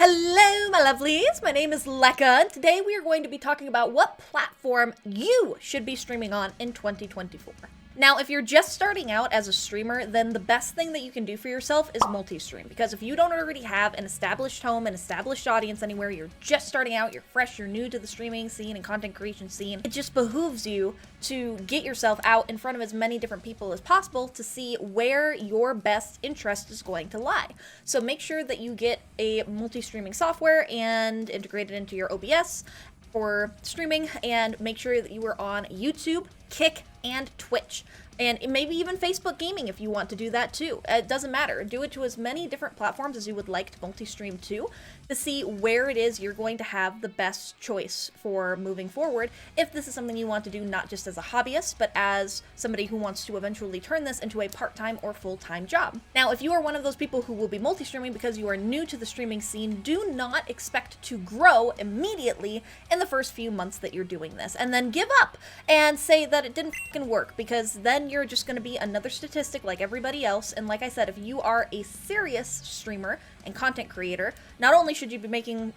Hello, my lovelies. My name is Lecka, and today we are going to be talking about what platform you should be streaming on in 2024. Now, if you're just starting out as a streamer, then the best thing that you can do for yourself is multi-stream, because if you don't already have an established home, an established audience anywhere, you're just starting out, you're fresh, you're new to the streaming scene and content creation scene, it just behooves you to get yourself out in front of as many different people as possible to see where your best interest is going to lie. So make sure that you get a multi-streaming software and integrate it into your OBS for streaming, and make sure that you are on YouTube, Kick, and Twitch, and maybe even Facebook Gaming if you want to do that too. It doesn't matter. Do it to as many different platforms as you would like to multi-stream to see where it is you're going to have the best choice for moving forward, if this is something you want to do not just as a hobbyist, but as somebody who wants to eventually turn this into a part-time or full-time job. Now, if you are one of those people who will be multi-streaming because you are new to the streaming scene, do not expect to grow immediately in the first few months that you're doing this, and then give up and say that it didn't fucking work, because then you're just going to be another statistic like everybody else. And like I said, if you are a serious streamer and content creator, not only should you be making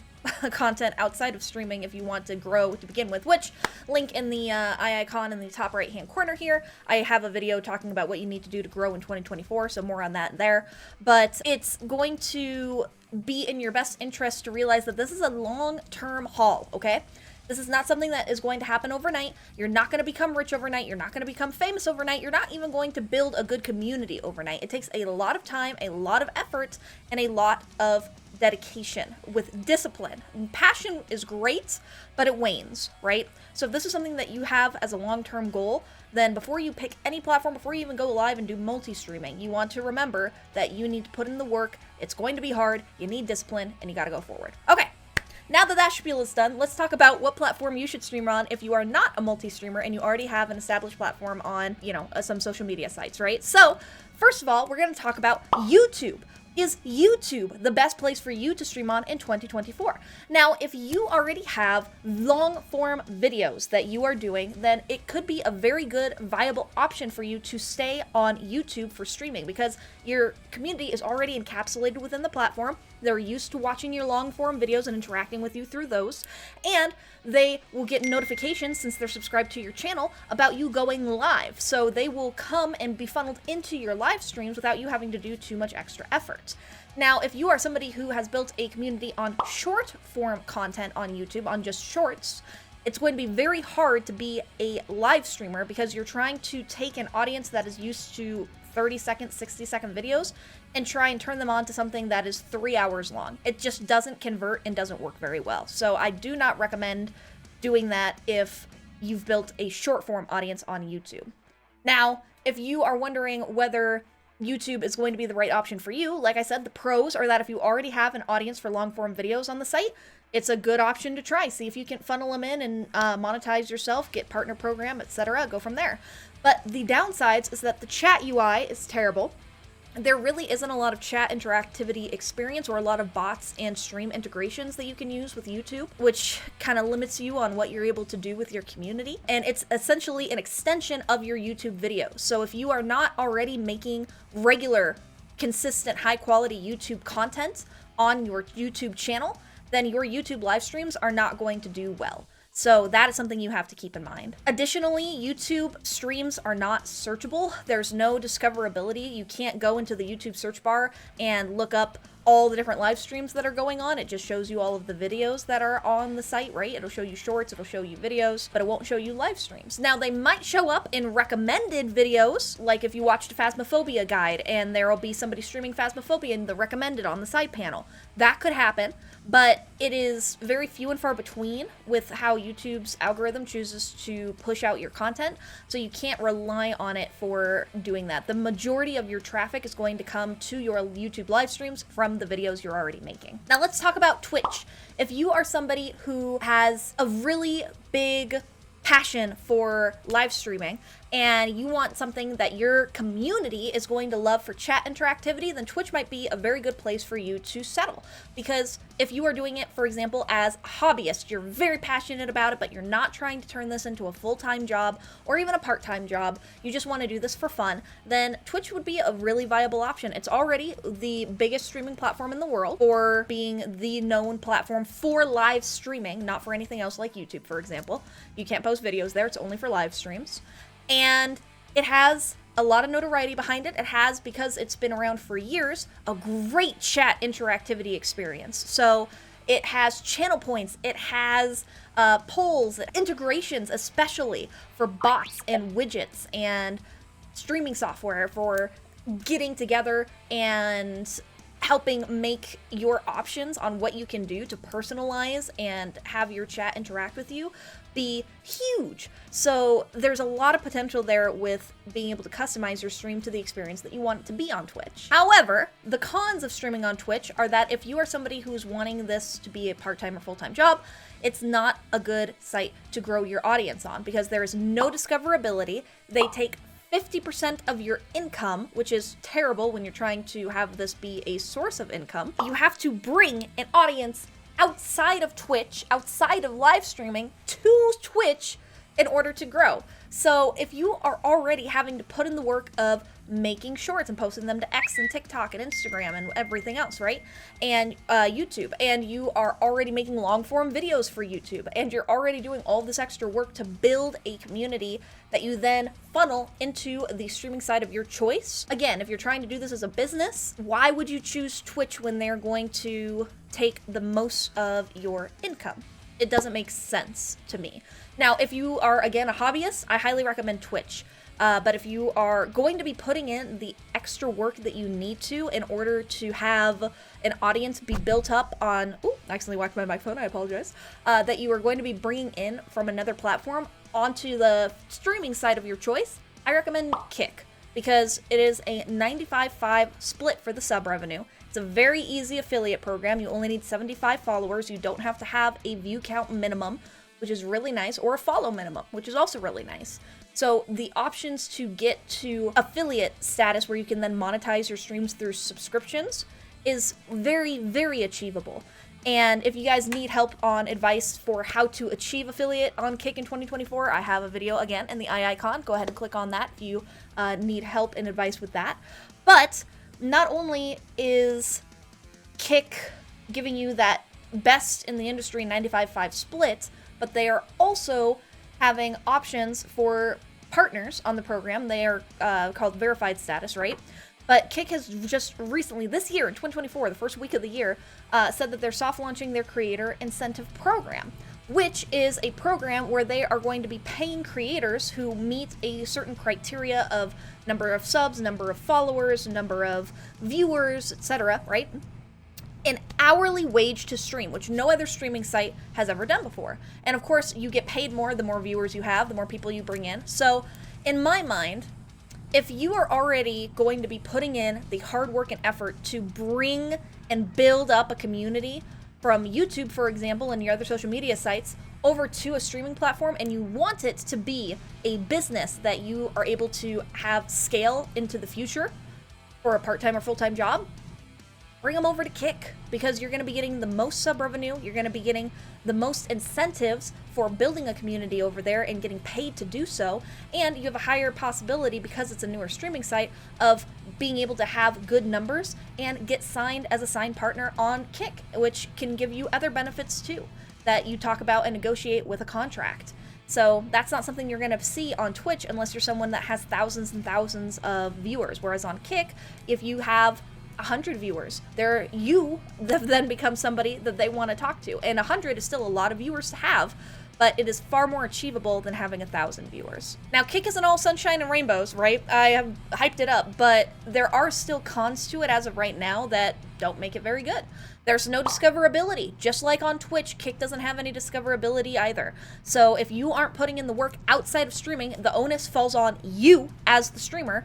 content outside of streaming if you want to grow to begin with, which link in the eye icon in the top right hand corner here. I have a video talking about what you need to do to grow in 2024, so more on that there. But it's going to be in your best interest to realize that this is a long-term haul, okay? This is not something that is going to happen overnight. You're not going to become rich overnight. You're not going to become famous overnight. You're not even going to build a good community overnight. It takes a lot of time, a lot of effort, and a lot of dedication with discipline. Passion is great, but it wanes, right? So if this is something that you have as a long-term goal, then before you pick any platform, before you even go live and do multi-streaming, you want to remember that you need to put in the work. It's going to be hard. You need discipline, and you got to go forward. Okay. Now that that spiel is done, let's talk about what platform you should stream on if you are not a multi-streamer and you already have an established platform on, some social media sites, right? So, first of all, we're going to talk about YouTube. Is YouTube the best place for you to stream on in 2024? Now, if you already have long-form videos that you are doing, then it could be a very good, viable option for you to stay on YouTube for streaming, because your community is already encapsulated within the platform. They're used to watching your long-form videos and interacting with you through those, and they will get notifications, since they're subscribed to your channel, about you going live. So they will come and be funneled into your live streams without you having to do too much extra effort. Now, if you are somebody who has built a community on short-form content on YouTube, on just shorts, it's going to be very hard to be a live streamer, because you're trying to take an audience that is used to 30-second, 60-second videos and try and turn them on to something that is 3 hours long. It just doesn't convert and doesn't work very well. So I do not recommend doing that if you've built a short-form audience on YouTube. Now, if you are wondering whether YouTube is going to be the right option for you, like I said, the pros are that if you already have an audience for long-form videos on the site, it's a good option to try. See if you can funnel them in and monetize yourself, get partner program, etc. Go from there. But the downsides is that the chat UI is terrible. There really isn't a lot of chat interactivity experience or a lot of bots and stream integrations that you can use with YouTube, which kind of limits you on what you're able to do with your community. And it's essentially an extension of your YouTube videos. So if you are not already making regular, consistent, high-quality YouTube content on your YouTube channel, then your YouTube live streams are not going to do well. So that is something you have to keep in mind. Additionally, YouTube streams are not searchable. There's no discoverability. You can't go into the YouTube search bar and look up all the different live streams that are going on. It just shows you all of the videos that are on the site, right? It'll show you shorts, it'll show you videos, but it won't show you live streams. Now, they might show up in recommended videos, like if you watched a Phasmophobia guide and there'll be somebody streaming Phasmophobia in the recommended on the side panel. That could happen, but it is very few and far between with how YouTube's algorithm chooses to push out your content, so you can't rely on it for doing that. The majority of your traffic is going to come to your YouTube live streams from the videos you're already making. Now let's talk about Twitch. If you are somebody who has a really big passion for live streaming and you want something that your community is going to love for chat interactivity, then Twitch might be a very good place for you to settle. Because if you are doing it, for example, as a hobbyist, you're very passionate about it, but you're not trying to turn this into a full-time job or even a part-time job, you just want to do this for fun, then Twitch would be a really viable option. It's already the biggest streaming platform in the world, for being the known platform for live streaming, not for anything else like YouTube, for example. You can't post videos there, it's only for live streams. And it has a lot of notoriety behind it. It has, because it's been around for years, a great chat interactivity experience. So it has channel points, it has polls, integrations, especially for bots and widgets and streaming software for getting together and helping make your options on what you can do to personalize and have your chat interact with you be huge. So there's a lot of potential there with being able to customize your stream to the experience that you want it to be on Twitch. However, the cons of streaming on Twitch are that if you are somebody who's wanting this to be a part-time or full-time job, it's not a good site to grow your audience on, because there is no discoverability. They take 50% of your income, which is terrible when you're trying to have this be a source of income. You have to bring an audience outside of Twitch, outside of live streaming, to Twitch in order to grow. So if you are already having to put in the work of making shorts and posting them to X and TikTok and Instagram and everything else, right? And YouTube, and you are already making long form videos for YouTube, and you're already doing all this extra work to build a community that you then funnel into the streaming side of your choice. Again, if you're trying to do this as a business, why would you choose Twitch when they're going to take the most of your income? It doesn't make sense to me. Now, if you are, again, a hobbyist, I highly recommend Twitch. But if you are going to be putting in the extra work that you need to in order to have an audience be built up on, ooh, I accidentally whacked my microphone, I apologize, that you are going to be bringing in from another platform onto the streaming side of your choice, I recommend Kick, because it is a 95-5 split for the sub revenue. It's a very easy affiliate program. You only need 75 followers. You don't have to have a view count minimum, which is really nice, or a follow minimum, which is also really nice. So the options to get to affiliate status, where you can then monetize your streams through subscriptions, is very, very achievable. And if you guys need help on advice for how to achieve affiliate on Kick in 2024, I have a video again in the eye icon. Go ahead and click on that if you need help and advice with that. But not only is Kick giving you that best in the industry 95-5 split, but they are also having options for partners on the program. They are called verified status, right? But Kick has just recently, this year in 2024, the first week of the year, said that they're soft launching their creator incentive program, which is a program where they are going to be paying creators who meet a certain criteria of number of subs, number of followers, number of viewers, etc., right? An hourly wage to stream, which no other streaming site has ever done before. And of course, you get paid more the more viewers you have, the more people you bring in. So in my mind, if you are already going to be putting in the hard work and effort to bring and build up a community from YouTube, for example, and your other social media sites over to a streaming platform, and you want it to be a business that you are able to have scale into the future for a part-time or full-time job, bring them over to Kick, because you're going to be getting the most sub revenue, you're going to be getting the most incentives for building a community over there and getting paid to do so, and you have a higher possibility, because it's a newer streaming site, of being able to have good numbers and get signed as a signed partner on Kick, which can give you other benefits too that you talk about and negotiate with a contract. So that's not something you're going to see on Twitch unless you're someone that has thousands and thousands of viewers, whereas on Kick, if you have 100 viewers, you then become somebody that they want to talk to. And 100 is still a lot of viewers to have, but it is far more achievable than having 1,000 viewers. Now, Kick isn't all sunshine and rainbows, right? I have hyped it up, but there are still cons to it as of right now that don't make it very good. There's no discoverability. Just like on Twitch, Kick doesn't have any discoverability either. So if you aren't putting in the work outside of streaming, the onus falls on you as the streamer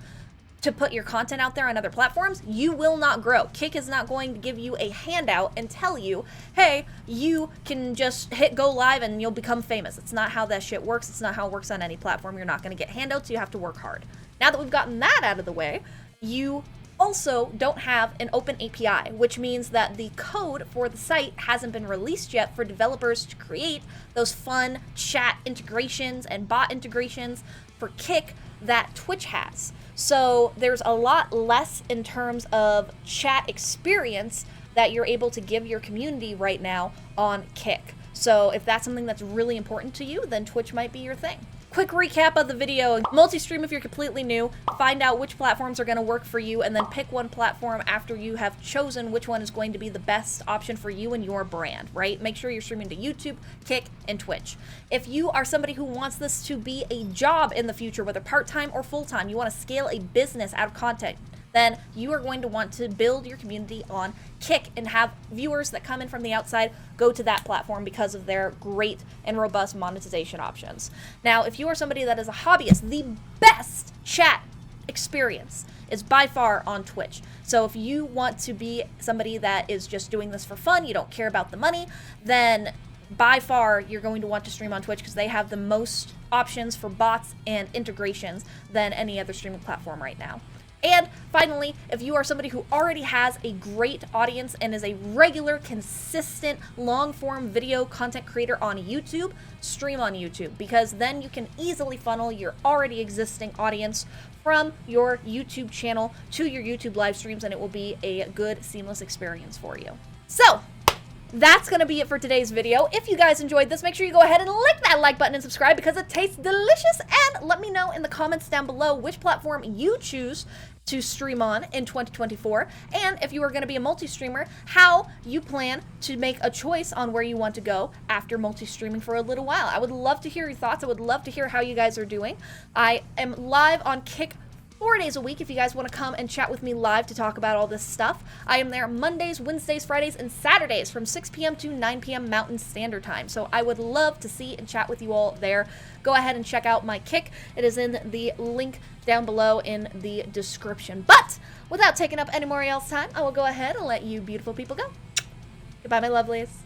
to put your content out there on other platforms, you will not grow. Kick is not going to give you a handout and tell you, hey, you can just hit go live and you'll become famous. It's not how that shit works. It's not how it works on any platform. You're not going to get handouts. You have to work hard. Now that we've gotten that out of the way, you also don't have an open API, which means that the code for the site hasn't been released yet for developers to create those fun chat integrations and bot integrations for Kick that Twitch has. So there's a lot less in terms of chat experience that you're able to give your community right now on Kick. So if that's something that's really important to you, then Twitch might be your thing. Quick recap of the video. Multistream if you're completely new. Find out which platforms are going to work for you and then pick one platform after you have chosen which one is going to be the best option for you and your brand, right? Make sure you're streaming to YouTube, Kick, and Twitch. If you are somebody who wants this to be a job in the future, whether part-time or full-time, you want to scale a business out of content, then you are going to want to build your community on Kick and have viewers that come in from the outside go to that platform because of their great and robust monetization options. Now, if you are somebody that is a hobbyist, the best chat experience is by far on Twitch. So if you want to be somebody that is just doing this for fun, you don't care about the money, then by far you're going to want to stream on Twitch because they have the most options for bots and integrations than any other streaming platform right now. And finally, if you are somebody who already has a great audience and is a regular, consistent, long-form video content creator on YouTube, stream on YouTube, because then you can easily funnel your already existing audience from your YouTube channel to your YouTube live streams, and it will be a good, seamless experience for you. So that's going to be it for today's video. If you guys enjoyed this, make sure you go ahead and lick that like button and subscribe because it tastes delicious. And let me know in the comments down below which platform you choose to stream on in 2024. And if you are going to be a multi-streamer, how you plan to make a choice on where you want to go after multi-streaming for a little while. I would love to hear your thoughts. I would love to hear how you guys are doing. I am live on Kick 4 days a week if you guys want to come and chat with me live to talk about all this stuff. I am there Mondays, Wednesdays, Fridays, and Saturdays from 6 p.m. to 9 p.m. Mountain Standard Time. So I would love to see and chat with you all there. Go ahead and check out my Kick. It is in the link down below in the description. But without taking up any more of y'all's time, I will go ahead and let you beautiful people go. Goodbye, my lovelies.